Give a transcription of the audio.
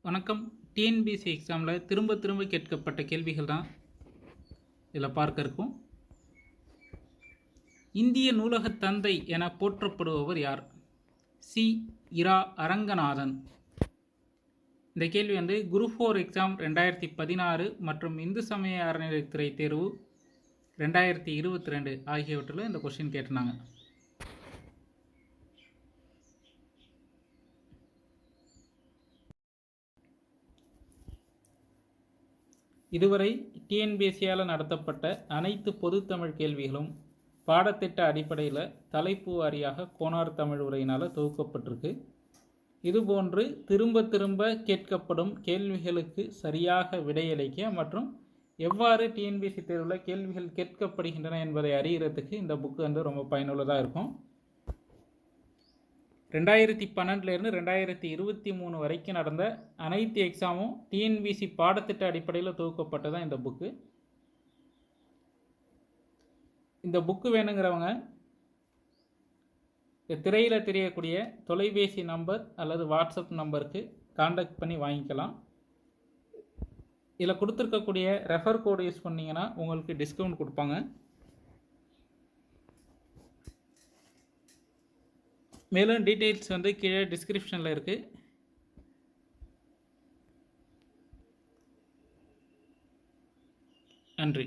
வணக்கம். டிஎன்பிஎஸ்சி எக்ஸாமில் திரும்ப கேட்கப்பட்ட கேள்விகள் தான் இதில் பார்க்க இருக்கும். இந்திய நூலகத் தந்தை என போற்றப்படுபவர் யார்? சி. இரா அரங்கநாதன். இந்த கேள்வி குரூப் 4 எக்ஸாம் 2016 மற்றும் இந்து சமய அறநிலையத்துறை தேர்வு 2022 ஆகியவற்றில் இந்த கொஸ்டின் கேட்டிருந்தாங்க. இதுவரை டிஎன்பிஎஸ்சியால் நடத்தப்பட்ட அனைத்து பொதுத்தமிழ் கேள்விகளும் பாடத்திட்ட அடிப்படையில் தலைப்பு வாரியாக கோனார் தமிழ் உரையினால் தொகுக்கப்பட்டிருக்கு. இதுபோன்று திரும்ப கேட்கப்படும் கேள்விகளுக்கு சரியாக விடையளிக்க மற்றும் எவ்வாறு டிஎன்பிஎஸ்சி தேர்வில் கேள்விகள் கேட்கப்படுகின்றன என்பதை அறிகிறதுக்கு இந்த புக்கு ரொம்ப பயனுள்ளதாக இருக்கும். 2012 2023 வரைக்கும் நடந்த அனைத்து எக்ஸாமும் டிஎன்பிஎஸ்சி பாடத்திட்ட அடிப்படையில் தொகுக்கப்பட்டதான் இந்த புக்கு. இந்த புக்கு வேணுங்கிறவங்க திரையில் தெரியக்கூடிய தொலைபேசி நம்பர் அல்லது வாட்ஸ்அப் நம்பருக்கு கான்டாக்ட் பண்ணி வாங்கிக்கலாம். இதில் கொடுத்துருக்கக்கூடிய ரெஃபர் கோடு யூஸ் பண்ணிங்கன்னா உங்களுக்கு டிஸ்கவுண்ட் கொடுப்பாங்க. மேலும் டீட்டெயில்ஸ் கீழே டிஸ்கிரிப்ஷனில் இருக்குது. நன்றி.